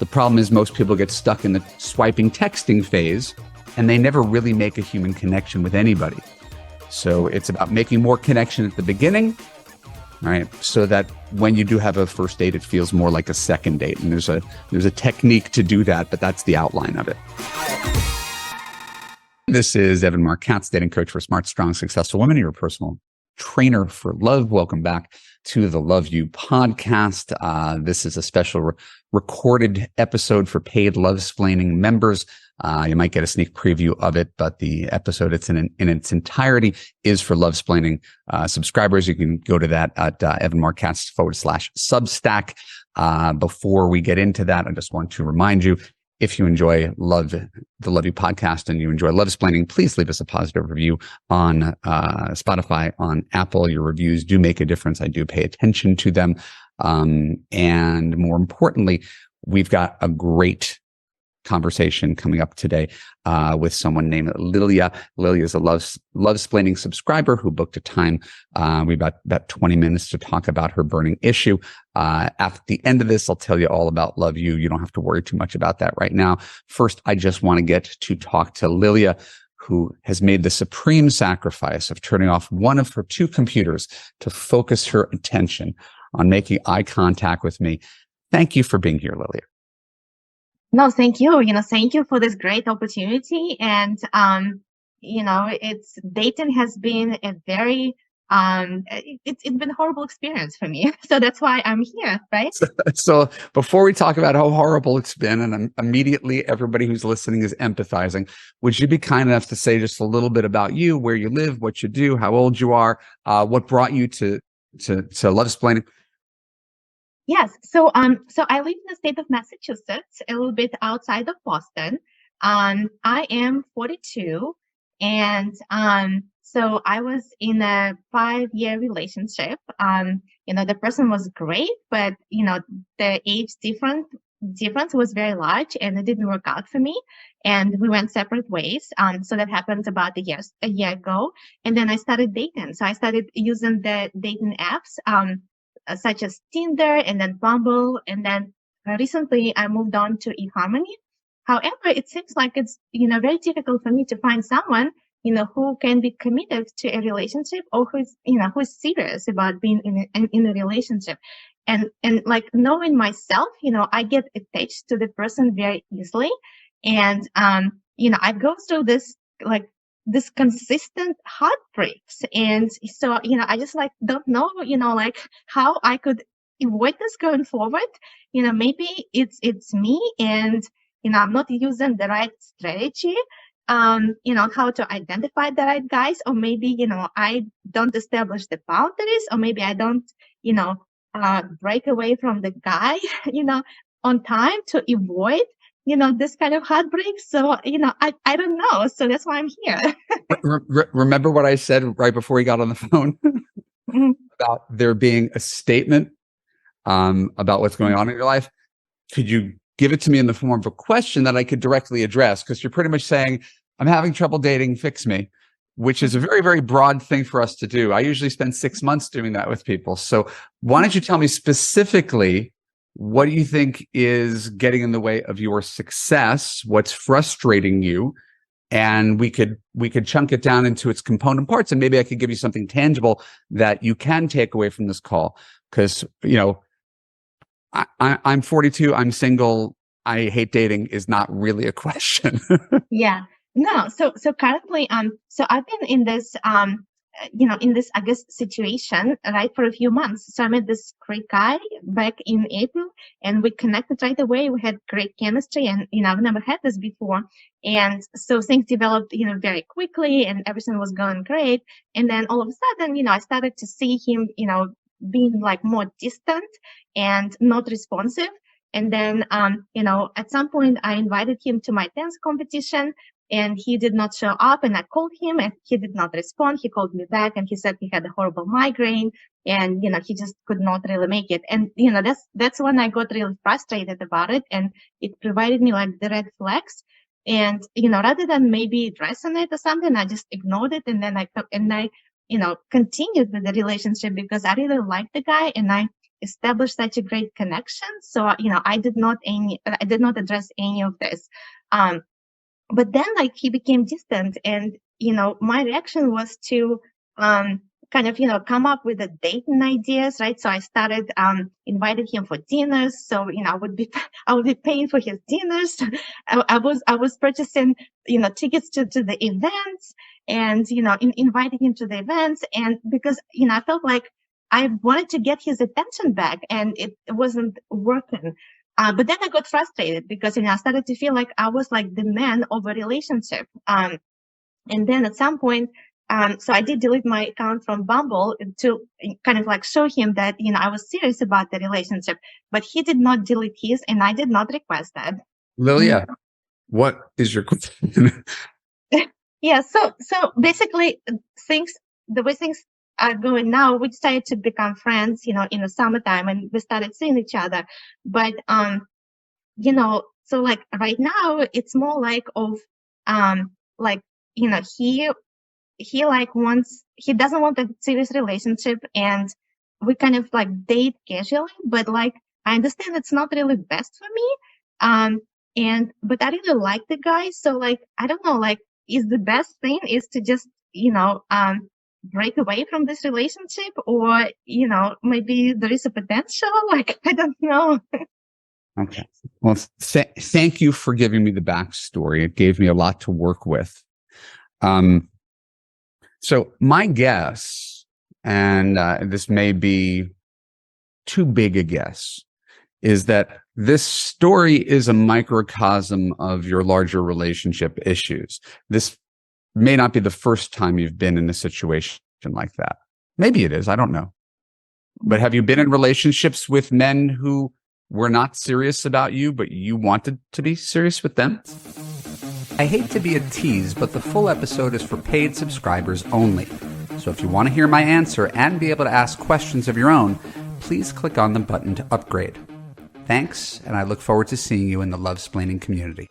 The problem is most people get stuck in the swiping texting phase and they never really make a human connection with anybody. So it's about making more connection at the beginning, right? So that when you do have a first date, it feels more like a second date. And there's a technique to do that, but that's the outline of it. This is Evan Marcotte, dating coach for smart, strong, successful women. You're a personal trainer for love. Welcome back to the Love You podcast. This is a special recorded episode for paid Love-splaining members. You might get a sneak preview of it, but the episode in its entirety is for Love-splaining subscribers. You can go to that at evanmarcotte.com/Substack. Before we get into that, I just want to remind you, if you enjoy the Love You podcast and you enjoy Love-splaining, please leave us a positive review on Spotify, on Apple. Your reviews do make a difference. I do pay attention to them. And more importantly, we've got a great conversation coming up today with someone named Liliya. Liliya is a Love-splaining subscriber who booked a time. We about 20 minutes to talk about her burning issue. At the end of this, I'll tell you all about Love You. You don't have to worry too much about that right now. First, I just want to get to talk to Liliya, who has made the supreme sacrifice of turning off one of her two computers to focus her attention on making eye contact with me. Thank you for being here, Liliya. No, thank you. Thank you for this great opportunity. And, dating has been a very, it's been a horrible experience for me. So that's why I'm here, right? So before we talk about how horrible it's been, and immediately everybody who's listening is empathizing, would you be kind enough to say just a little bit about you, where you live, what you do, how old you are, what brought you to Love-splaining? Yes. So I live in the state of Massachusetts, a little bit outside of Boston. I am 42, and so I was in a 5-year relationship. The person was great, but the age difference was very large, and it didn't work out for me, and we went separate ways. So that happened about a year ago, and then I started dating. So I started using the dating apps. Such as Tinder and then Bumble. And then recently I moved on to eHarmony. However, it seems like it's, very difficult for me to find someone, who can be committed to a relationship, or who's serious about being in a relationship. And like knowing myself, I get attached to the person very easily. And, I go through this consistent heartbreaks. And so, I just don't know, how I could avoid this going forward. Maybe it's me, and, I'm not using the right strategy, how to identify the right guys, or maybe, I don't establish the boundaries, or maybe I don't, break away from the guy, on time to avoid this kind of heartbreak. So, I don't know. So that's why I'm here. Remember what I said right before we got on the phone about there being a statement about what's going on in your life? Could you give it to me in the form of a question that I could directly address? Because you're pretty much saying, I'm having trouble dating, fix me, which is a very, very broad thing for us to do. I usually spend 6 months doing that with people. So why don't you tell me specifically, what do you think is getting in the way of your success? What's frustrating you? And we could chunk it down into its component parts, and maybe I could give you something tangible that you can take away from this call. Because, I'm 42, I'm single, I hate dating is not really a question. Yeah. No. So currently, so I've been in this, in this, I guess, situation, right, for a few months. So I met this great guy back in April, and we connected right away. We had great chemistry, and, I've never had this before. And so things developed, very quickly, and everything was going great. And then all of a sudden, I started to see him, being more distant and not responsive. And then, at some point I invited him to my dance competition, and he did not show up, and I called him and he did not respond. He called me back and he said he had a horrible migraine, and, he just could not really make it. And, that's when I got really frustrated about it, and it provided me the red flags. And, rather than maybe addressing it or something, I just ignored it. And then I continued with the relationship because I really liked the guy, and I established such a great connection. So, I did not address any of this. But then like he became distant, and my reaction was to kind of come up with the dating ideas, right? So I started inviting him for dinners. So I would be paying for his dinners. I was purchasing tickets to the events, and inviting him to the events, and because I felt like I wanted to get his attention back, and it wasn't working. But then I got frustrated because I started to feel like I was like the man of a relationship. And then at some point, so I did delete my account from Bumble to kind of like show him that I was serious about the relationship. But he did not delete his, and I did not request that. Lilia, what is your question? Yeah. So basically, the way things are going now, we decided to become friends, in the summertime, and we started seeing each other. But so like right now, it's more like of like he like wants, he doesn't want a serious relationship, and we kind of like date casually, but like I understand it's not really best for me. But I really like the guy, so like I don't know, like is the best thing is to just break away from this relationship, or maybe there is a potential, like I don't know. Okay. Well, thank you for giving me the backstory. It gave me a lot to work with. So my guess, and this may be too big a guess, is that this story is a microcosm of your larger relationship issues. This may not be the first time you've been in a situation like that. Maybe it is. I don't know. But have you been in relationships with men who were not serious about you, but you wanted to be serious with them? I hate to be a tease, but the full episode is for paid subscribers only. So if you want to hear my answer and be able to ask questions of your own, please click on the button to upgrade. Thanks, and I look forward to seeing you in the Love Splaining community.